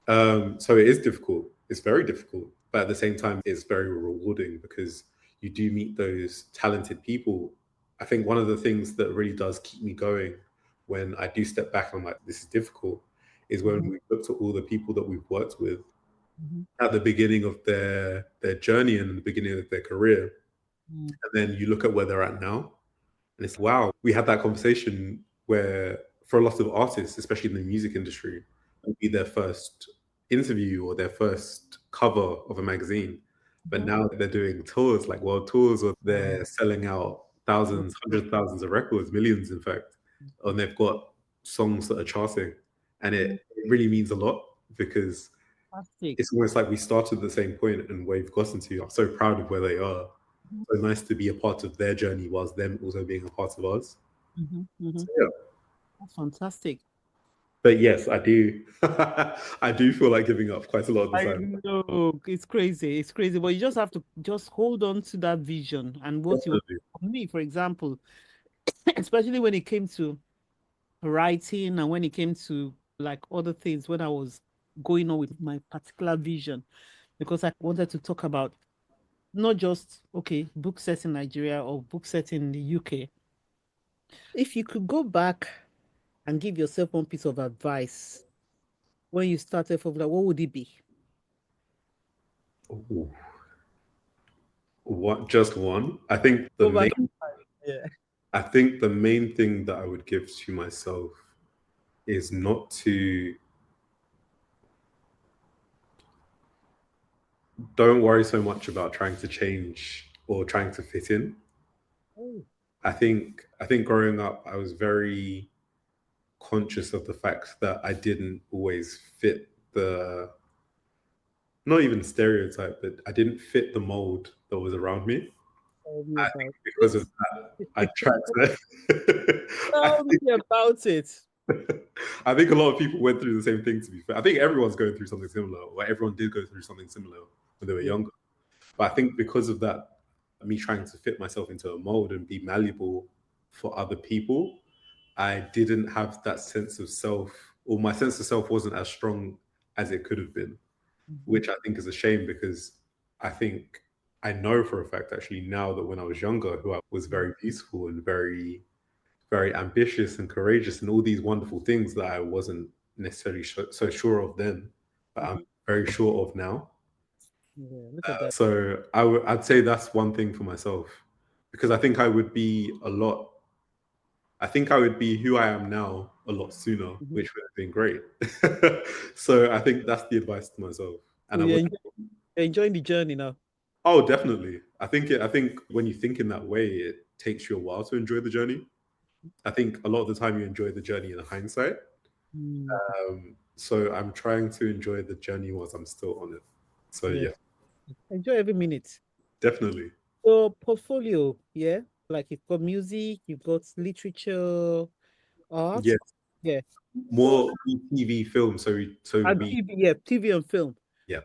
So it is difficult. It's very difficult, but at the same time, it's very rewarding because you do meet those talented people. I think one of the things that really does keep me going when I do step back and I'm like, this is difficult, is when Mhm. we look at all the people that we've worked with Mhm. at the beginning of their journey and the beginning of their career, Mm. and then you look at where they're at now, and it's wow. We had that conversation where for a lot of artists, especially in the music industry, it would be their first interview or their first cover of a magazine. But Mhm. now they're doing tours, like world tours, or Mm. they're selling out thousands, hundreds of thousands of records, millions, in fact. And they've got songs that are charting. And Mhm. it really means a lot because Fantastic. it's almost like we started at the same point and where we've gotten to. I'm so proud of where they are. Mhm. So nice to be a part of their journey whilst them also being a part of ours. Mhm. So Mhm. yeah. That's fantastic. But yes, I do. I do feel like giving up quite a lot of the I time. know it's crazy. It's crazy, but you just have to just hold on to that vision and what you want. Definitely. For me, for example, especially when it came to writing and when it came to like other things, when I was going on with my particular vision, because I wanted to talk about not just okay, book set in Nigeria or book set in the UK. If you could go back and give yourself one piece of advice when you started from like, what would it be? Ooh. What just one? Go back. Yeah. I think the main thing that I would give to myself is not to don't worry so much about trying to change or trying to fit in. Oh, I think growing up, I was very conscious of the fact that I didn't always fit the not even stereotype, but I didn't fit the mold that was around me. tell me I about think because it. of that, I tried to. I Tell me about it. I think a lot of people went through the same thing. To be fair, I think everyone's going through something similar, or everyone did go through something similar when they were Yeah. younger. But I think because of that, me trying to fit myself into a mold and be malleable for other people, I didn't have that sense of self, or my sense of self wasn't as strong as it could have been, Mhm, which I think is a shame because I think I know for a fact actually now that when I was younger, who I was mhm, very beautiful and very, very ambitious and courageous and all these wonderful things that I wasn't necessarily so sure of then, but I'm mhm. very sure of now. Yeah, look at that. So I'd say that's one thing for myself because I think I would be a lot. I think I would be who I am now a lot sooner, Mhm. which would have been great. So I think that's the advice to myself, So and I would. you're enjoying the journey now. Oh, definitely. I think when you think in that way, it takes you a while to enjoy the journey. I think a lot of the time you enjoy the journey in hindsight. Mm, So I'm trying to enjoy the journey whilst I'm still on it. So yeah, yeah, enjoy every minute. definitely. So portfolio, yeah, like you've got music, you've got literature, art, Yes, yeah. So more TV film. So and we TV, yeah, TV and film. yeah.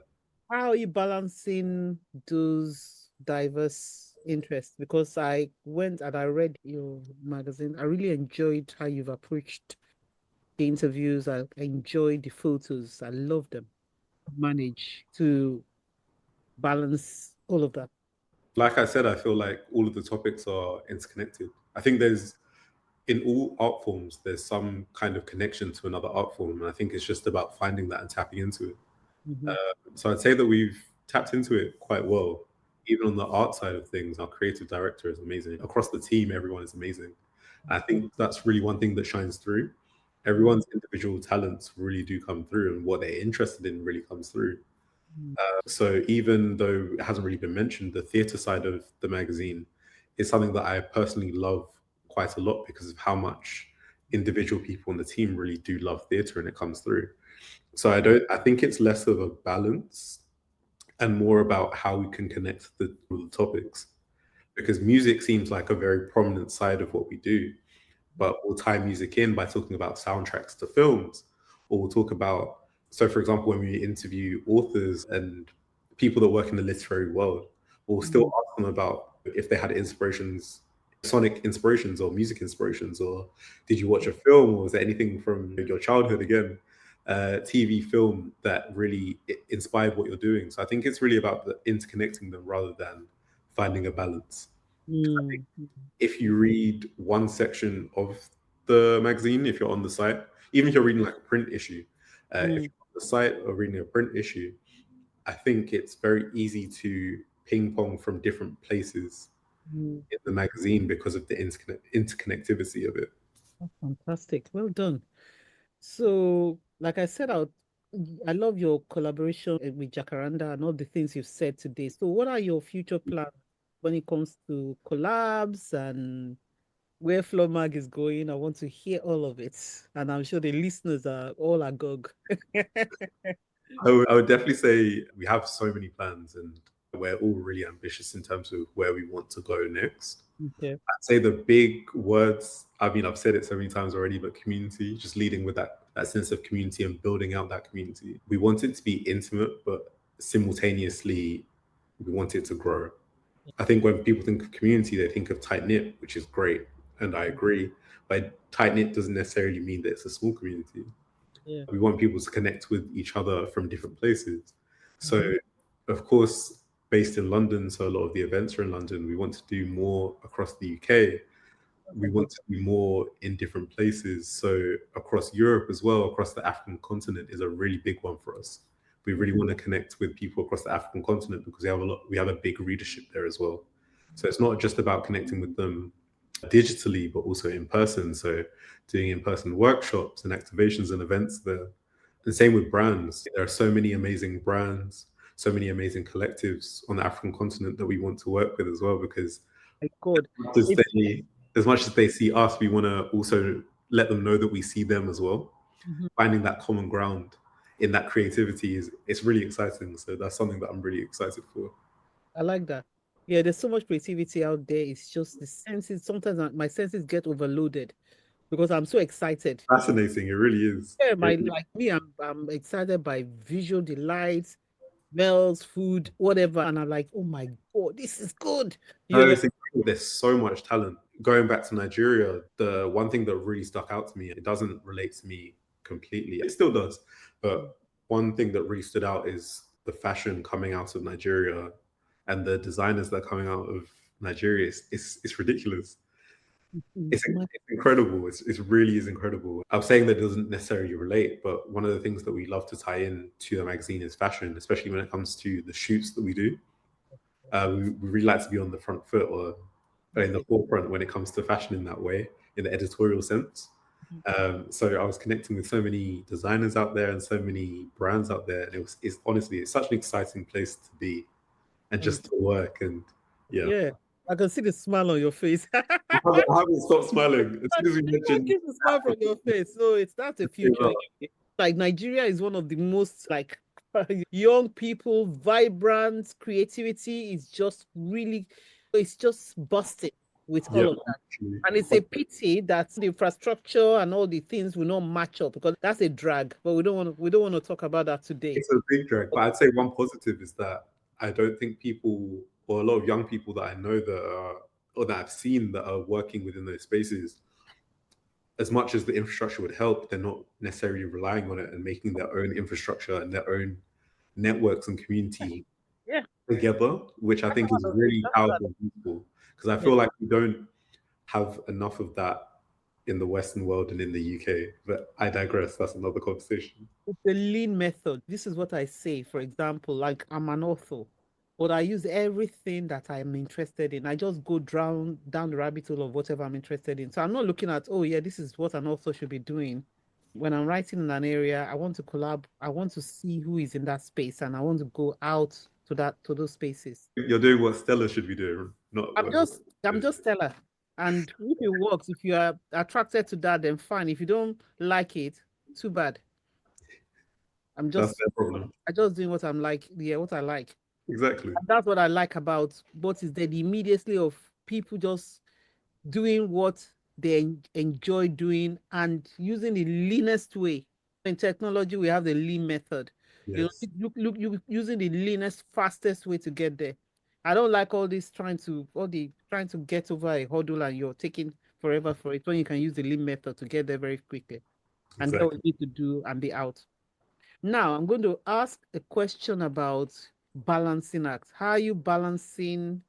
How are you balancing those diverse interests? Because I went and I read your magazine. I really enjoyed how you've approached the interviews. I enjoyed the photos. I love them. Manage to balance all of that. Like I said, I feel like all of the topics are interconnected. I think there's in all art forms, there's some kind of connection to another art form, and I think it's just about finding that and tapping into it. Mhm, So I'd say that we've tapped into it quite well. Even on the art side of things, our creative director is amazing. Across the team, everyone is amazing. I think that's really one thing that shines through. mhm, Everyone's individual talents really do come through, and what they're interested in really comes through. mhm, So even though it hasn't really been mentioned, the theatre side of the magazine is something that I personally love quite a lot because of how much individual people on the team really do love theatre and it comes through. So I think it's less of a balance and more about how we can connect the topics because music seems like a very prominent side of what we do, but we'll tie music in by talking about soundtracks to films, or we'll talk about, so for example, when we interview authors and people that work in the literary world, we'll still mhm, ask them about if they had inspirations, sonic inspirations or music inspirations, or did you watch a film, or was there anything from your childhood again, TV, film that really inspired what you're doing. So I think it's really about interconnecting them rather than finding a balance. mhm, If you read one section of the magazine, if you're on the site, even if you're reading like a print issue, if mhm, you're on the site or reading a print issue, I think it's very easy to ping pong from different places mhm. in the magazine because of the interconnectivity of it. Fantastic. Well done. So, like I said, I love your collaboration with Jacaranda and all the things you've said today. So, what are your future plans when it comes to collabs and where Flow Mag is going? I want to hear all of it. And I'm sure the listeners are all agog. I would definitely say we have so many plans and we're all really ambitious in terms of where we want to go next. Okay. I'd say the big words, I mean, I've said it so many times already, but community, just leading with that sense of community and building out that community. We want it to be intimate, but simultaneously, we want it to grow. I think when people think of community, they think of tight knit, which is great. And I agree. But tight knit doesn't necessarily mean that it's a small community. Yeah. We want people to connect with each other from different places. So, Mhm. of course, based in London, so a lot of the events are in London. We want to do more across the UK. We want to do more in different places. So across Europe as well, across the African continent is a really big one for us. We really want to connect with people across the African continent because we have a big readership there as well. So it's not just about connecting with them digitally, but also in person. So doing in-person workshops and activations and events there. And same with brands. There are so many amazing brands, so many amazing collectives on the African continent that we want to work with as well, because My God. as It's they, as much as they see us, we want to also let them know that we see them as well. Mhm. Finding that common ground in that creativity is it's really exciting. So that's something that I'm really excited for. I like that. Yeah, there's so much creativity out there. It's just the senses. Sometimes my senses get overloaded because I'm so excited. Fascinating, it really is. Yeah, It my like me, I'm excited by visual delights, smells, food, whatever, and I'm like, oh my God, this is good. You No, know, it's incredible. There's so much talent. Going back to Nigeria, the one thing that really stuck out to me, it doesn't relate to me completely. It still does. But one thing that really stood out is the fashion coming out of Nigeria and the designers that are coming out of Nigeria. It's ridiculous. It's incredible. It really is incredible. I'm saying that doesn't necessarily relate, but one of the things that we love to tie in to the magazine is fashion, especially when it comes to the shoots that we do. We really like to be on the front foot or in the forefront when it comes to fashion in that way, in the editorial sense. So I was connecting with so many designers out there and so many brands out there, and it's honestly it's such an exciting place to be and just to work. And yeah, yeah, I can see the smile on your face. I haven't stopped smiling as soon as we What mentioned keeps the smile from your face? So it's that's a future. Like Nigeria is one of the most like young people, vibrant, creativity is just really, it's just busting with all yeah, of that. And it's a pity that the infrastructure and all the things will not match up because that's a drag. But we don't want to talk about that today. it's a big drag. But I'd say one positive is that I don't think people or a lot of young people that I know that are or that I've seen that are working within those spaces, as much as the infrastructure would help, they're not necessarily relying on it and making their own infrastructure and their own networks and community Yeah. together, which I That's think is what really that's what powerful and useful. Because I yeah. feel like we don't have enough of that in the Western world and in the UK. But I digress. That's another conversation. It's the lean method. This is what I say. For example, like I'm an author, but I use everything that I'm interested in. I just go down the rabbit hole of whatever I'm interested in. So I'm not looking at, oh yeah, this is what an author should be doing. When I'm writing in an area, I want to collab. I want to see who is in that space, and I want to go out to those spaces. You're doing what Stella should be doing, not I'm what. just I'm just Stella. And if it works, if you are attracted to that, then fine. If you don't like it, too bad. I'm That's just their problem. I just doing what I'm like, yeah, what I like. Exactly. And that's what I like about what is there, the immediacy of people just doing what they enjoy doing and using the leanest way. In technology, we have the lean method. Yes. You using the leanest, fastest way to get there. I don't like all this trying to get over a hurdle and you're taking forever for it when you can use the lean method to get there very quickly and get what Exactly. you need to do and be out. Now, I'm going to ask a question about balancing act. How are you balancing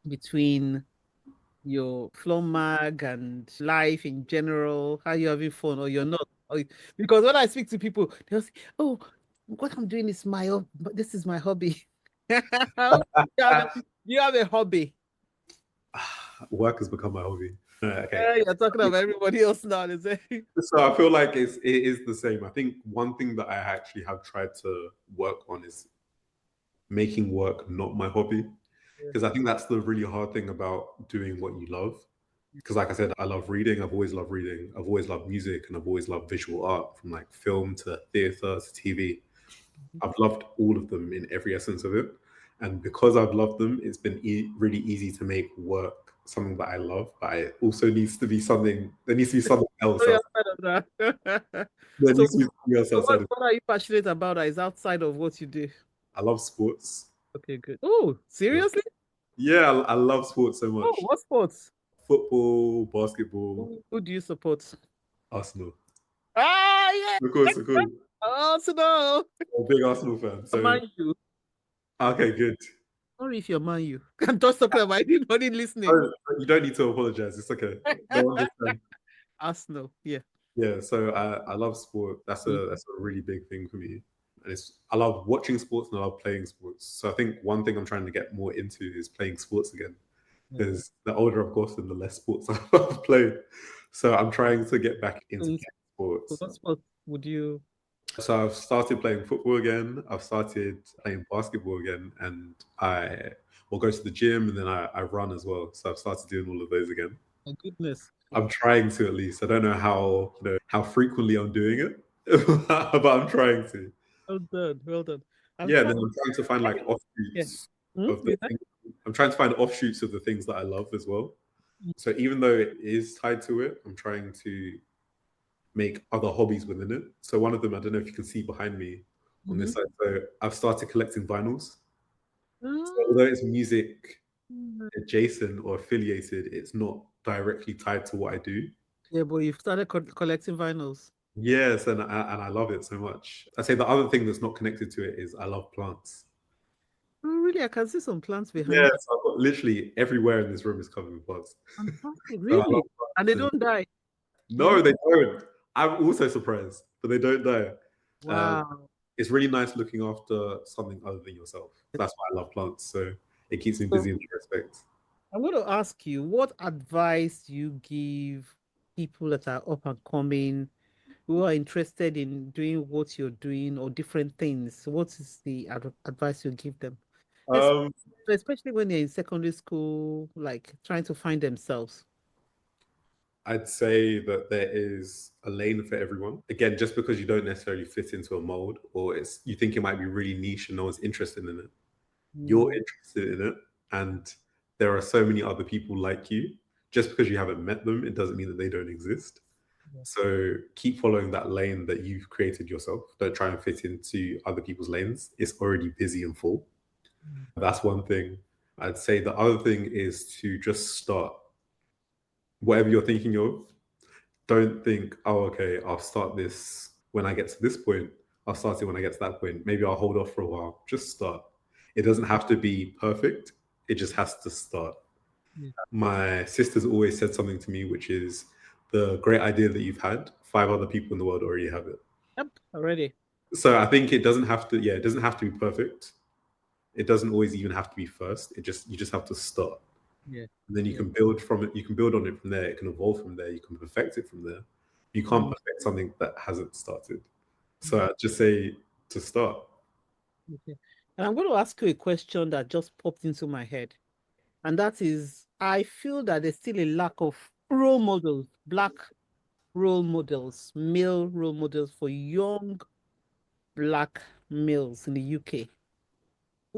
between your flow mag and life in general? How are you having fun or you're not? Because when I speak to people, they'll say, oh, what I'm doing is this is my hobby. You have a hobby. Work has become my hobby. Okay. You're talking about everybody else now. They say, So I feel like it is the same. I think one thing that I actually have tried to work on is making work not my hobby. Because I think that's the really hard thing about doing what you love. Because like I said, I love reading. I've always loved reading. I've always loved music, and I've always loved visual art, from like film to theater to TV. I've loved all of them in every essence of it. And because I've loved them, it's been really easy to make work something that I love. But it also needs to be something. There needs to be something else. sorry, outside of that. There So, needs to be something else so outside of. what are you passionate about that is outside of what you do? I love sports. Okay, good. Oh, seriously? Yeah, I love sports so Oh, much. what sports? Football, basketball, Who do you support? Arsenal. Ah, yeah. Of course. Arsenal. I'm a big Arsenal fan. So Man U. okay, good. Sorry if you're Man U. I'm just talking about anybody listening. Oh, you don't need to apologize. It's okay. They'll understand. Arsenal. Yeah. Yeah, so I love sport. That's a really big thing for me. And I love watching sports and I love playing sports. So I think one thing I'm trying to get more into is playing sports again. Mhm. Because the older I've gotten, the less sports I've played. So I'm trying to get back into So playing sports. what sport would you? So I've started playing football again. I've started playing basketball again, and I will go to the gym, and then I run as well. So I've started doing all of those again. My goodness. I'm trying to, at least. I don't know how frequently I'm doing it, but I'm trying to. Well done. Well done. I'm Yeah, and trying. then I'm trying to find like Yeah. offshoots Hmm? of the You things. I'm trying to find offshoots of the things that I love as well. So even though it is tied to it, I'm trying to make other hobbies within it. So one of them, I don't know if you can see behind me on mm-hmm. this side. So I've started collecting vinyls. So Ah, although it's music adjacent or affiliated, it's not directly tied to what I do. yeah, but you've started collecting vinyls. Yes, and I love it so much. I say the other thing that's not connected to it is I love plants. Oh, really? I can see some plants behind Yes, you. I've got literally everywhere in this room is covered with plants. Fantastic. So I love Really? And they plants. don't die. They No, don't. they don't. I'm also surprised, but they don't die. Um, Wow. it's really nice looking after something other than yourself. That's why I love plants. So it keeps me So busy in that respect. I'm going to ask you, what advice do you give people that are up and coming, who are interested in doing what you're doing or different things? What is the advice you give them? Es- Um, Especially when they're in secondary school, like trying to find themselves. I'd say that there is a lane for everyone. Again, just because you don't necessarily fit into a mold, or you think it might be really niche and no one's interested in it, you're Mm, interested in it, and there are so many other people like you. Just because you haven't met them, it doesn't mean that they don't exist. yeah. So keep following that lane that you've created yourself. Don't try and fit into other people's lanes. It's already busy and full. Mm, That's one thing. I'd say the other thing is to just start. Whatever you're thinking of, don't think, oh, okay, I'll start this when I get to this point. I'll start it when I get to that point. Maybe I'll hold off for a while. Just start. It doesn't have to be perfect, it just has to start. yeah. My sister's always said something to me, which is the great idea that you've had, five other people in the world already have it. Yep, already. So I think it doesn't have to, yeah, it doesn't have to be perfect. It doesn't always even have to be first. You just have to start. Yeah, And then you yeah. can build from it. You can build on it from there. It can evolve from there. You can perfect it from there. You can't Mm, perfect something that hasn't started. mm, So I'd just say to start. okay. And I'm going to ask you a question that just popped into my head. And that is, I feel that there's still a lack of role models, black role models, male role models for young black males in the UK.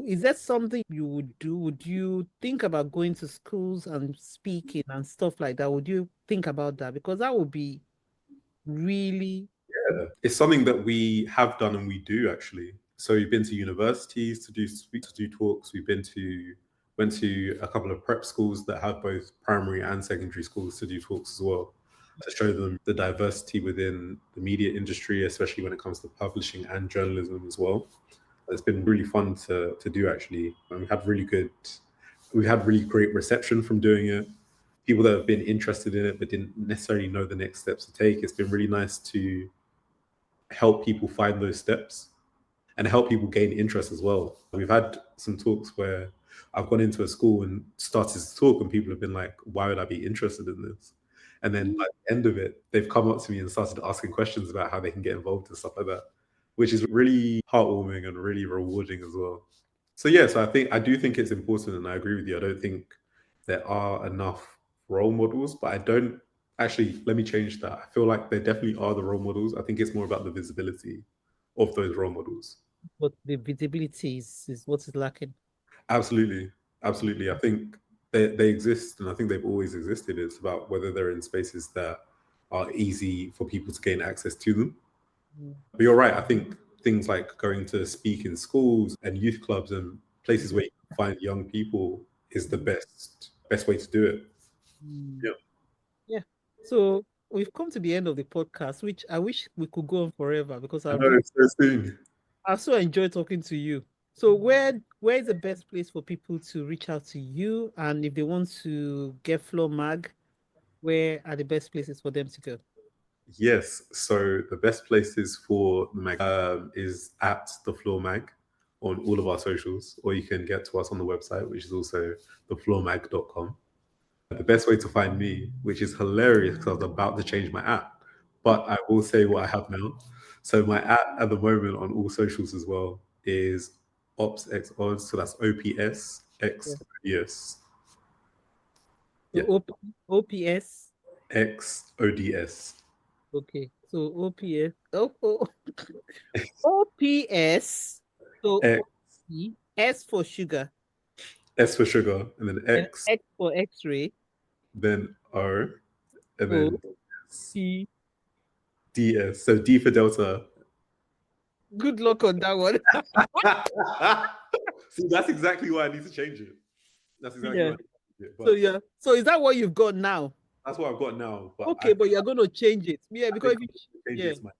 Is that something you would do? Would you think about going to schools and speaking and stuff like that? Would you think about that? Because that would be really Yeah. It's something that we have done and we do actually. So we've been to universities to do talks. We've been to went to a couple of prep schools that have both primary and secondary schools to do talks as well, to show them the diversity within the media industry, especially when it comes to publishing and journalism as well. It's been really fun to do actually. And we had really great reception from doing it. People that have been interested in it but didn't necessarily know the next steps to take. It's been really nice to help people find those steps and help people gain interest as well. We've had some talks where I've gone into a school and started to talk, and people have been like, why would I be interested in this? And then mm, at the end of it, they've come up to me and started asking questions about how they can get involved and stuff like that, which is really heartwarming and really rewarding as well. So yeah, so I do think it's important, and I agree with you. I don't think there are enough role models, but I don't actually. Let me change that. I feel like there definitely are the role models. I think it's more about the visibility of those role models. but the visibility is what is lacking. Absolutely, absolutely. I think they exist, and I think they've always existed. It's about whether they're in spaces that are easy for people to gain access to them. Mm, But you're right. I think things like going to speak in schools and youth clubs and places where you can find young people is the mm, best way to do it. mm. Yeah, Yeah. So we've come to the end of the podcast, which I wish we could go on forever because I know it's so soon. I so enjoy talking to you. So where is the best place for people to reach out to you? And if they want to get Flow Mag, where are the best places for them to go? Yes. So the best places for the mag is at the Floor Mag on all of our socials, or you can get to us on the website, which is also thefloormag.com. The best way to find me, which is hilarious because I was about to change my app, but I will say what I have now. So my at the moment on all socials as well is ops x odds. So that's OPS Yeah. x ODS. So Yeah, OPS. x ODS. Okay. So OPS. OPS. So X S for sugar, S for sugar, and then and X, X for X-ray. then O, and O then P. DS. So D for Delta. Good luck on that one. See, that's exactly why I need to change it. That's exactly why Yeah. I need to change it. So But yeah. So is that what you've got now? that's what I've got now. But Okay, but you're going to change it. Yeah, I because think if you I'm going to change yeah, it to my.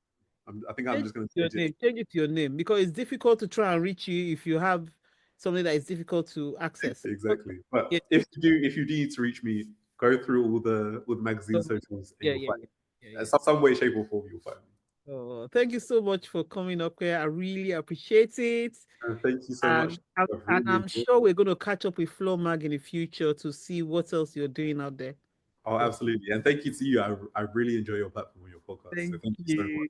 I think I'm change just going to your change it. name. Change it to your name because it's difficult to try and reach you if you have something that is difficult to access. But Exactly. But yeah, if you need to reach me, go through all the magazine socials, and yeah, you'll yeah, find yeah, yeah, in yeah. some way, shape, or form you'll find me. Oh, thank you so much for coming up here. I really appreciate it. And thank you so much. And I've really I'm enjoyed sure it. we're going to catch up with Flow Mag in the future to see what else you're doing out there. Oh, So absolutely. And thank you to you. I really enjoy your platform and your podcast. So thank thank you so much. you.